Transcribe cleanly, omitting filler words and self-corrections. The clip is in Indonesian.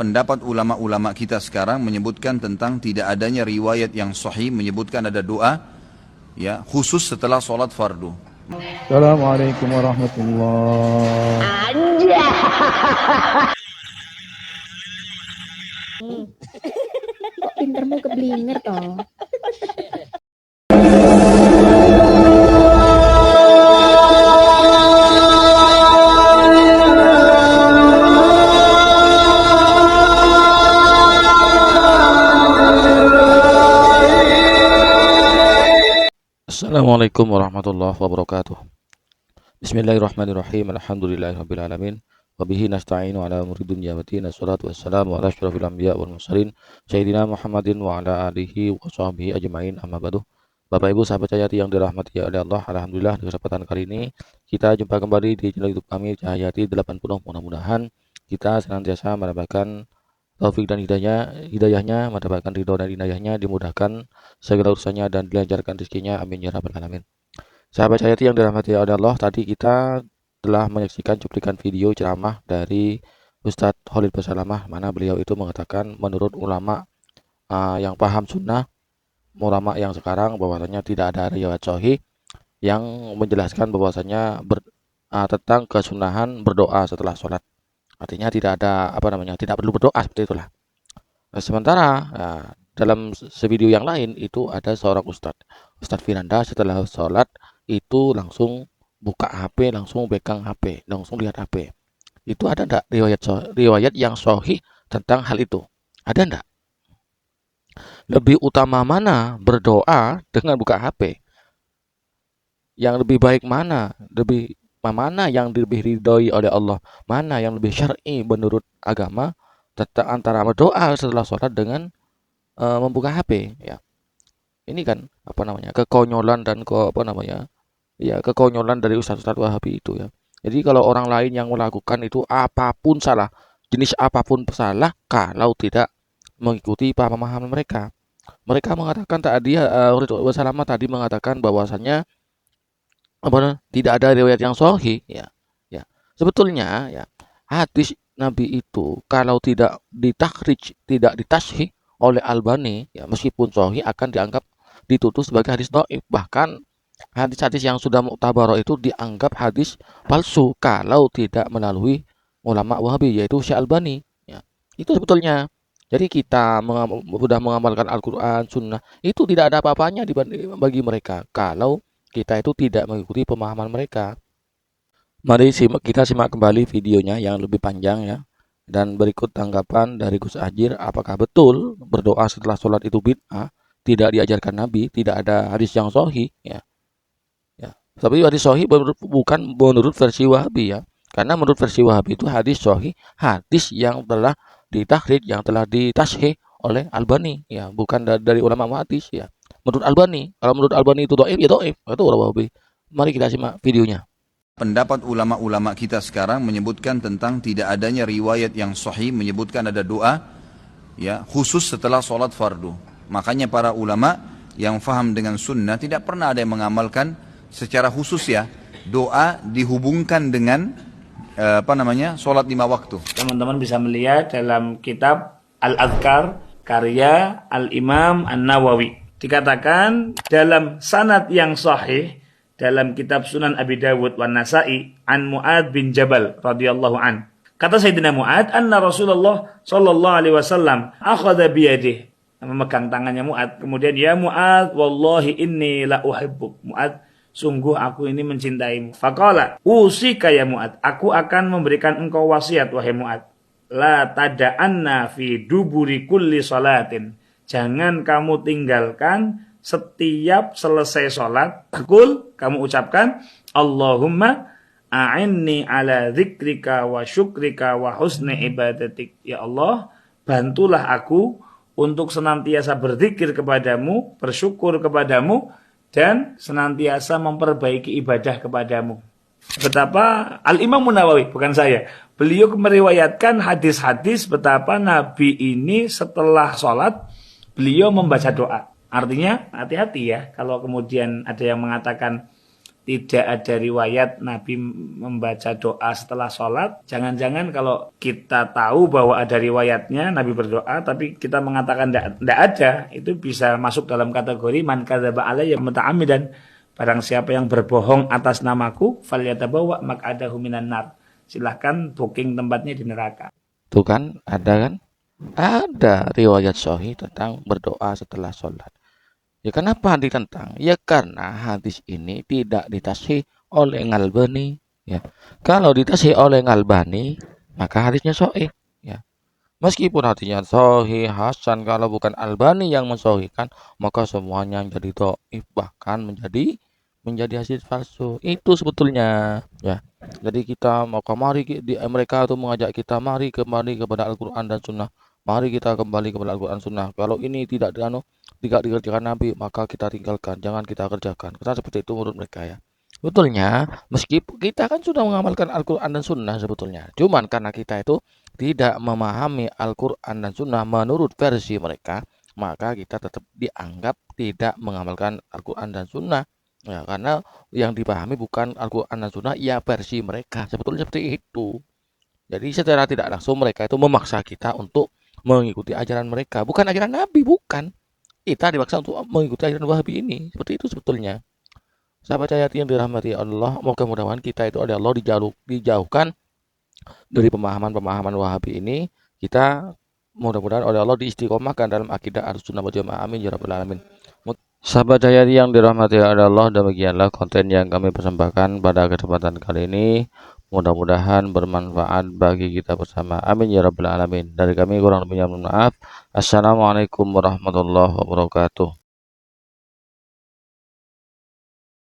Pendapat ulama-ulama kita sekarang menyebutkan tentang tidak adanya riwayat yang sahih menyebutkan ada doa ya khusus setelah sholat fardu. Assalamualaikum warahmatullahi. Kok pintermu keblinger toh? Assalamualaikum warahmatullahi wabarakatuh. Bismillahirrahmanirrahim. Alhamdulillahirabbil alamin. Wa bihi nasta'inu ala umuri dunya waddin. Wassalatu wassalamu ala asyrofil anbiya wal mursalin sayyidina Muhammadin wa ala alihi wa sahbihi ajmain. Amma ba'du. Bapak Ibu sahabat Cahayati yang dirahmati oleh Allah, alhamdulillah di kesempatan kali ini kita jumpa kembali di channel YouTube kami Cahayati 80. Mudah-mudahan kita senantiasa mendapatkan taufik dan hidayahnya, mendapatkan ridho dan inayahnya, dimudahkan segala urusannya dan dilancarkan rezekinya. Amin ya rabbal alamin. Sahabat Cahayati yang dirahmati oleh Allah, tadi kita telah menyaksikan cuplikan video ceramah dari Ustadz Khalid Basalamah, mana beliau itu mengatakan menurut ulama yang paham sunnah, ulama yang sekarang bahwasanya tidak ada riwayat sahih yang menjelaskan bahwasanya tentang kesunahan berdoa setelah sholat. Artinya tidak ada tidak perlu berdoa seperti itulah. Nah, sementara dalam sevideo yang lain itu ada seorang Ustadz Firanda setelah sholat itu langsung buka HP, langsung pegang HP, langsung lihat HP. Itu ada enggak riwayat yang sahih tentang hal itu? Ada enggak? Lebih utama mana berdoa dengan buka HP? Yang lebih baik mana? Mana yang lebih ridhoi oleh Allah? Mana yang lebih syar'i menurut agama tentang antara berdoa setelah sholat dengan membuka HP? Ya, ini kan kekonyolan dan kekonyolan dari Ustadz Wahabi itu ya. Jadi kalau orang lain yang melakukan itu apapun salah, jenis apapun salah kalau tidak mengikuti pemahaman mereka. Mereka mengatakan tadi Wasalama tadi mengatakan bahwasannya tidak ada riwayat yang sahih ya. Sebetulnya ya hadis Nabi itu kalau tidak ditakhrij, tidak ditashih oleh Albani ya, meskipun sahih akan dianggap ditutup sebagai hadis dhaif. Bahkan hadis-hadis yang sudah muktabar itu dianggap hadis palsu kalau tidak melalui ulama Wahabi yaitu Syekh Albani ya. Itu sebetulnya. Jadi kita sudah mengamalkan Al-Qur'an, Sunnah itu tidak ada apa-apanya bagi mereka kalau kita itu tidak mengikuti pemahaman mereka. Mari kita simak kembali videonya yang lebih panjang ya. Dan berikut tanggapan dari Gus Ajir, apakah betul berdoa setelah sholat itu bid'ah, tidak diajarkan Nabi, tidak ada hadis yang sahih ya. Tapi hadis sahih bukan menurut versi Wahabi ya. Karena menurut versi Wahabi itu hadis sahih, hadis yang telah ditakhrij, yang telah ditashih oleh Albani ya, bukan dari ulama hadis ya. Menurut Albani, kalau menurut Albani itu dhaif ya dhaif, itu Wahabi. Mari kita simak videonya. Pendapat ulama-ulama kita sekarang menyebutkan tentang tidak adanya riwayat yang sahih menyebutkan ada doa ya khusus setelah sholat fardu. Makanya para ulama yang faham dengan sunnah tidak pernah ada yang mengamalkan secara khusus ya doa dihubungkan dengan sholat 5 waktu. Teman-teman bisa melihat dalam kitab Al-Adhkar karya Al-Imam An-Nawawi. Dikatakan dalam sanad yang sahih dalam kitab Sunan Abi Dawud wan Nasa'i an Mu'ad bin Jabal radhiyallahu an. Kata Sayyidina Mu'ad, anna Rasulullah sallallahu alaihi wasallam akhadha biyadihi, memegang tangannya Mu'ad. Kemudian, ya Mu'ad, wallahi inni la uhibbuk. Mu'ad, sungguh aku ini mencintaimu. Faqala, usika ya Mu'ad, aku akan memberikan engkau wasiat wahai Mu'ad. La tada'anna fi duburi kulli salatin. Jangan kamu tinggalkan setiap selesai sholat. Kamu ucapkan Allahumma a'inni ala dzikrika wa syukrika wa husni ibadatik. Ya Allah, bantulah aku untuk senantiasa berzikir kepadamu, bersyukur kepadamu, dan senantiasa memperbaiki ibadah kepadamu. Betapa Al-Imam Nawawi, bukan saya, beliau meriwayatkan hadis-hadis betapa Nabi ini setelah sholat beliau membaca doa. Artinya hati-hati ya kalau kemudian ada yang mengatakan tidak ada riwayat Nabi membaca doa setelah sholat. Jangan-jangan kalau kita tahu bahwa ada riwayatnya Nabi berdoa, tapi kita mengatakan tidak ada, itu bisa masuk dalam kategori man kadzaba alayya muta'ammidan. Barang siapa yang berbohong atas namaku, falyatabawa maq'adahu minan nar. Silahkan booking tempatnya di neraka. Tuh kan, ada kan? Ada riwayat sahih tentang berdoa setelah sholat. Ya kenapa ditentang? Ya karena hadis ini tidak ditasih oleh Al-Albani. Ya, kalau ditasih oleh Al-Albani, maka hadisnya sahih. Ya, meskipun hadisnya sahih, hasan, kalau bukan Al-Albani yang mensahihkan, maka semuanya menjadi dhaif, bahkan menjadi hadis palsu. Itu sebetulnya. Ya, jadi kita mau kemari mereka itu mengajak kita mari kembali kepada Al-Quran dan Sunnah. Mari kita kembali kepada Al-Quran Sunnah. Kalau ini tidak dikerjakan Nabi, maka kita tinggalkan, jangan kita kerjakan. Karena seperti itu menurut mereka ya. Betulnya, meskipun kita kan sudah mengamalkan Al-Quran dan Sunnah sebetulnya. Cuman karena kita itu tidak memahami Al-Quran dan Sunnah menurut versi mereka, maka kita tetap dianggap tidak mengamalkan Al-Quran dan Sunnah. Ya, karena yang dipahami bukan Al-Quran dan Sunnah, ya versi mereka. Sebetulnya seperti itu. Jadi secara tidak langsung mereka itu memaksa kita untuk mengikuti ajaran mereka. Bukan ajaran Nabi, bukan. Kita dipaksa untuk mengikuti ajaran Wahabi ini. Seperti itu sebetulnya. Sahabat Cahayati yang dirahmati Allah, mudah-mudahan kita itu oleh Allah dijauhkan dari pemahaman-pemahaman Wahabi ini. Kita mudah-mudahan oleh Allah diistiqomahkan dalam akidah Ahlussunnah wal Jamaah. Amin ya rabbal alamin. Sahabat Cahayati yang dirahmati oleh Allah, demikianlah konten yang kami persembahkan pada kesempatan kali ini. Mudah-mudahan bermanfaat bagi kita bersama. Amin ya rabbal alamin. Dari kami kurang lebihnya mohon maaf. Assalamualaikum warahmatullahi wabarakatuh.